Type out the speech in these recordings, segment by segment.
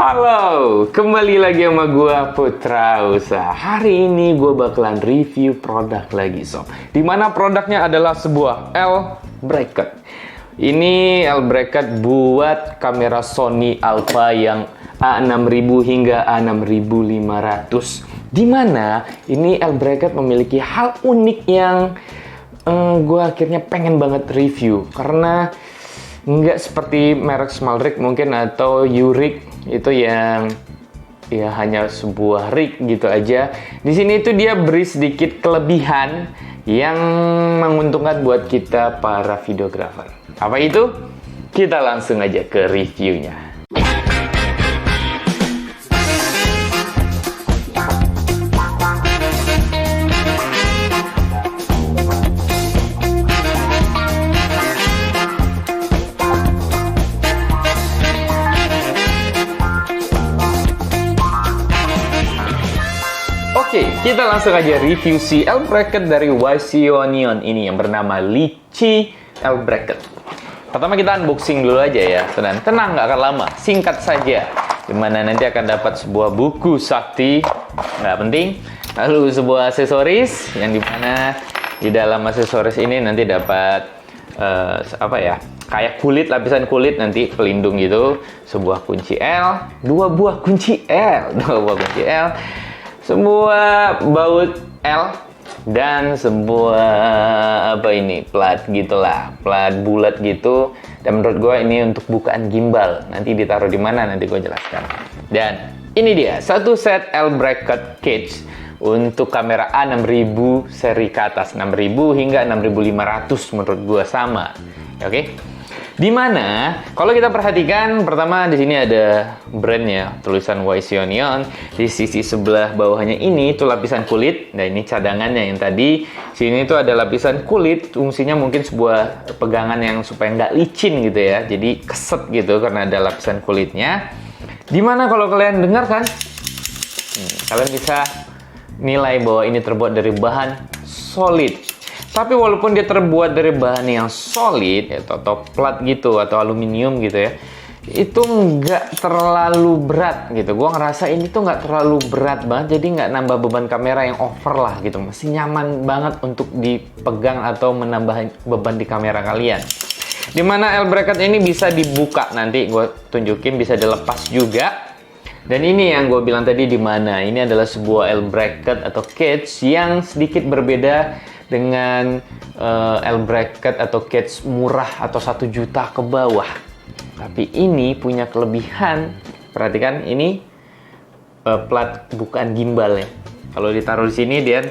Halo, kembali lagi sama gua Putra Usa. Hari ini gua bakalan review produk lagi sob. Dimana produknya adalah sebuah L bracket. Ini L bracket buat kamera Sony Alpha yang A6000 hingga A6500. Dimana ini L bracket memiliki hal unik yang gua akhirnya pengen banget review karena nggak seperti merek Smalrik mungkin atau Yurik itu yang ya hanya sebuah rig gitu aja. Di sini itu dia beri sedikit kelebihan yang menguntungkan buat kita para videographer. Apa itu? Kita langsung aja ke reviewnya. Oke, kita langsung aja review si L bracket dari Waconion ini yang bernama Litchi L bracket. Pertama kita unboxing dulu aja ya, tenang nggak akan lama, singkat saja. Dimana nanti akan dapat sebuah buku sakti, nggak penting. Lalu sebuah aksesoris yang dimana di dalam aksesoris ini nanti dapat apa ya? Kayak kulit, lapisan kulit nanti pelindung gitu. Sebuah kunci L, dua buah kunci L, sebuah baut L dan sebuah apa ini plat gitulah, plat bulat gitu. Dan menurut gue ini untuk bukaan gimbal. Nanti ditaruh di mana nanti gue jelaskan. Dan ini dia satu set L bracket cage untuk kamera A6000 seri ke atas, 6000 hingga 6500 menurut gue sama. Oke. Dimana kalau kita perhatikan pertama di sini ada brandnya, tulisan Waconion. Di sisi sebelah bawahnya ini itu lapisan kulit. Nah ini cadangannya yang tadi. Sini itu ada lapisan kulit. Fungsinya mungkin sebuah pegangan yang supaya nggak licin gitu ya. Jadi keset gitu karena ada lapisan kulitnya. Dimana kalau kalian dengar kan, kalian bisa nilai bahwa ini terbuat dari bahan solid. Tapi walaupun dia terbuat dari bahan yang solid atau plat gitu atau aluminium gitu ya, itu nggak terlalu berat gitu. Gua ngerasa ini tuh nggak terlalu berat banget, jadi nggak nambah beban kamera yang over lah gitu. Masih nyaman banget untuk dipegang atau menambah beban di kamera kalian. Dimana L bracket ini bisa dibuka, nanti gue tunjukin bisa dilepas juga. Dan ini yang gue bilang tadi, dimana ini adalah sebuah L bracket atau cage yang sedikit berbeda dengan L bracket atau cage murah atau 1 juta ke bawah. Tapi ini punya kelebihan. Perhatikan ini plat bukaan gimbal ya. Kalau ditaruh di sini dia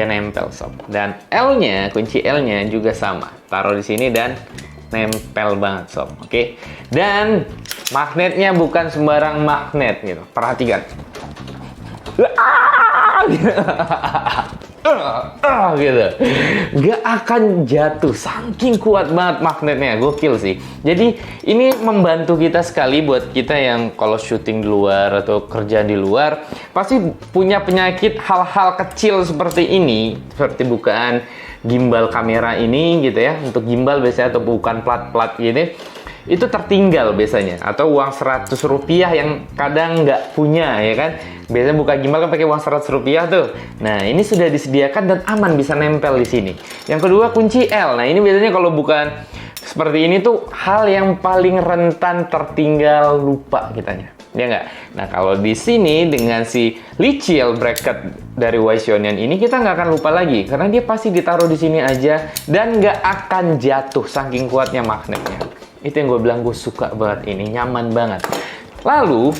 nempel sob. Dan L-nya, kunci L-nya juga sama. Taruh di sini dan nempel banget sob. Oke. Dan magnetnya bukan sembarang magnet gitu. Perhatikan. Gitu, nggak akan jatuh, saking kuat banget magnetnya, gokil sih. Jadi ini membantu kita sekali buat kita yang kalau syuting di luar atau kerja di luar pasti punya penyakit hal-hal kecil seperti ini, seperti bukaan gimbal kamera ini gitu ya. Untuk gimbal biasanya atau bukan plat-plat gini itu tertinggal biasanya, atau uang 100 rupiah yang kadang nggak punya ya kan. Biasanya buka gimbal kan pakai uang 100 rupiah tuh. Nah ini sudah disediakan dan aman, bisa nempel di sini. Yang kedua kunci L. Nah ini biasanya kalau bukan seperti ini tuh hal yang paling rentan tertinggal, lupa kitanya, ya nggak? Nah kalau di sini dengan si Litchi L bracket dari Waconion ini kita nggak akan lupa lagi karena dia pasti ditaruh di sini aja dan nggak akan jatuh saking kuatnya magnetnya. Itu yang gue bilang, gue suka banget ini, nyaman banget. Lalu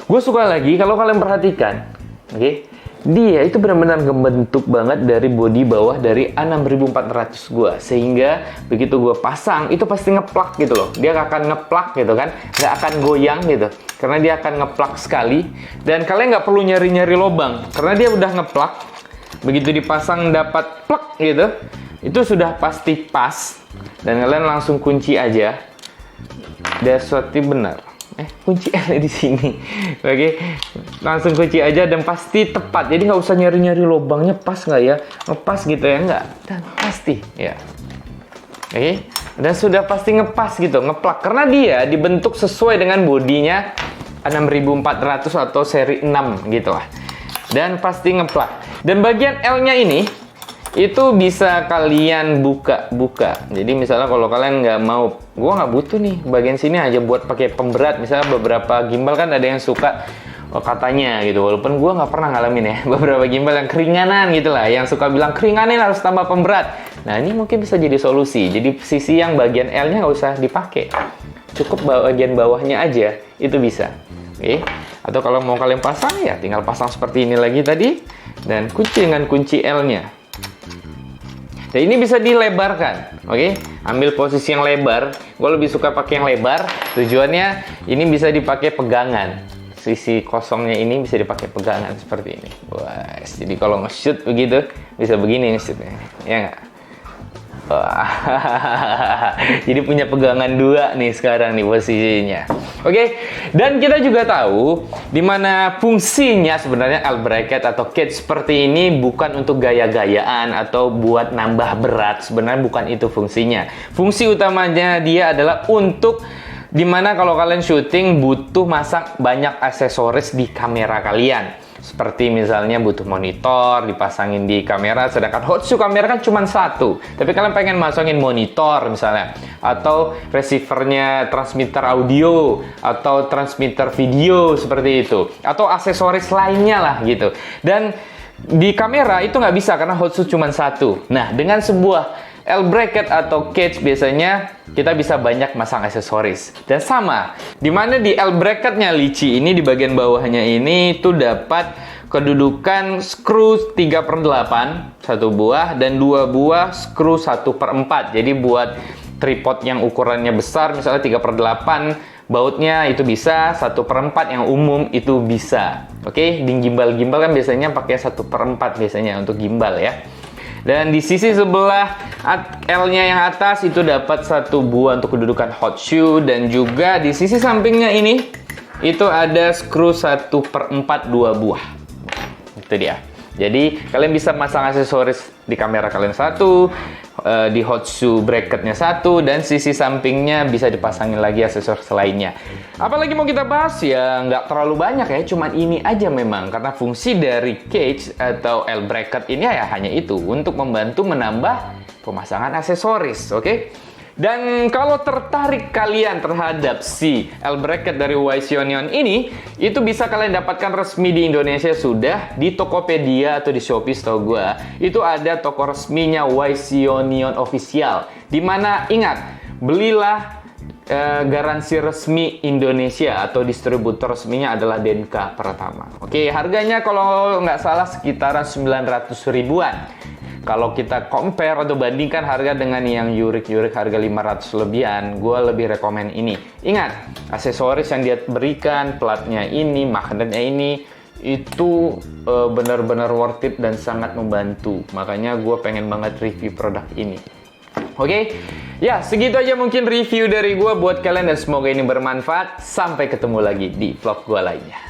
gue suka lagi kalau kalian perhatikan, oke, dia itu benar-benar ngebentuk banget dari bodi bawah dari A6400 gue, sehingga begitu gue pasang itu pasti ngeplak gitu loh. Dia akan ngeplak gitu kan, nggak akan goyang gitu, karena dia akan ngeplak sekali. Dan kalian nggak perlu nyari-nyari lubang karena dia udah ngeplak. Begitu dipasang dapat plak gitu, itu sudah pasti pas. Dan kalian langsung kunci aja. Daswati benar. Kunci L di sini. Oke, langsung kunci aja dan pasti tepat. Jadi nggak usah nyari-nyari lubangnya pas nggak ya, ngepas gitu ya, nggak. Dan pasti ya. Oke, Dan sudah pasti ngepas gitu, ngeplak. Karena dia dibentuk sesuai dengan bodinya 6400 atau seri 6 gitu lah. Dan pasti ngeplak. Dan bagian L-nya ini itu bisa kalian buka. Jadi misalnya kalau kalian nggak mau, gua nggak butuh nih bagian sini aja buat pakai pemberat. Misalnya beberapa gimbal kan ada yang suka katanya gitu, walaupun gua nggak pernah ngalamin ya. Beberapa gimbal yang keringanan gitu lah, yang suka bilang keringanin harus tambah pemberat. Nah ini mungkin bisa jadi solusi. Jadi sisi yang bagian L-nya nggak usah dipakai, cukup bagian bawahnya aja itu bisa. Oke. Atau kalau mau kalian pasang ya tinggal pasang seperti ini lagi tadi, dan kunci dengan kunci L-nya. Dan ini bisa dilebarkan, oke? Ambil posisi yang lebar. Gue lebih suka pakai yang lebar. Tujuannya ini bisa dipakai pegangan. Sisi kosongnya ini bisa dipakai pegangan seperti ini. Wah, jadi kalau nge-shoot begitu bisa begini nge-shootnya, ya nggak? Jadi punya pegangan dua nih sekarang nih posisinya. Oke, dan kita juga tahu di mana fungsinya sebenarnya L bracket atau cage seperti ini bukan untuk gaya-gayaan atau buat nambah berat. Sebenarnya bukan itu fungsinya. Fungsi utamanya dia adalah untuk dimana kalau kalian syuting butuh masang banyak aksesoris di kamera kalian. Seperti misalnya butuh monitor dipasangin di kamera, sedangkan Hot-Shoe kamera kan cuma satu. Tapi kalian pengen masangin monitor misalnya, atau receivernya transmitter audio, atau transmitter video seperti itu, atau aksesoris lainnya lah gitu. Dan di kamera itu nggak bisa karena Hot-Shoe cuma satu. Nah, dengan sebuah L bracket atau cage biasanya kita bisa banyak masang aksesoris. Dan sama, dimana di L bracketnya Lychee ini di bagian bawahnya ini tuh dapat kedudukan skru 3/8 satu buah dan 2 buah skru 1/4. Jadi buat tripod yang ukurannya besar misalnya 3/8 bautnya itu bisa, 1/4 yang umum itu bisa. Oke, di gimbal-gimbal kan biasanya pakai 1/4 biasanya untuk gimbal ya. Dan di sisi sebelah L-nya yang atas itu dapat 1 buah untuk kedudukan Hot-Shoe, dan juga di sisi sampingnya ini itu ada skru 1/4 2 buah. Itu dia. Jadi kalian bisa masang aksesoris di kamera kalian satu, di Hot-Shoe bracketnya satu, dan sisi sampingnya bisa dipasangin lagi aksesoris lainnya. Apalagi mau kita bahas ya nggak terlalu banyak ya, cuman ini aja memang karena fungsi dari cage atau L bracket ini ya hanya itu untuk membantu menambah pemasangan aksesoris, oke? Dan kalau tertarik kalian terhadap si L bracket dari Wysionion ini, itu bisa kalian dapatkan resmi di Indonesia sudah di Tokopedia atau di Shopee setahu gue. Itu ada toko resminya Wysionion Official. Dimana ingat, belilah garansi resmi Indonesia atau distributor resminya adalah Denka Pratama. Oke, harganya kalau nggak salah sekitaran 900 ribuan. Kalau kita compare atau bandingkan harga dengan yang Yurik harga 500 lebihan, gue lebih rekomen ini. Ingat, aksesoris yang dia berikan, platnya ini, magnetnya ini, itu benar-benar worth it dan sangat membantu. Makanya gue pengen banget review produk ini. Oke, ya segitu aja mungkin review dari gue buat kalian dan semoga ini bermanfaat. Sampai ketemu lagi di vlog gue lainnya.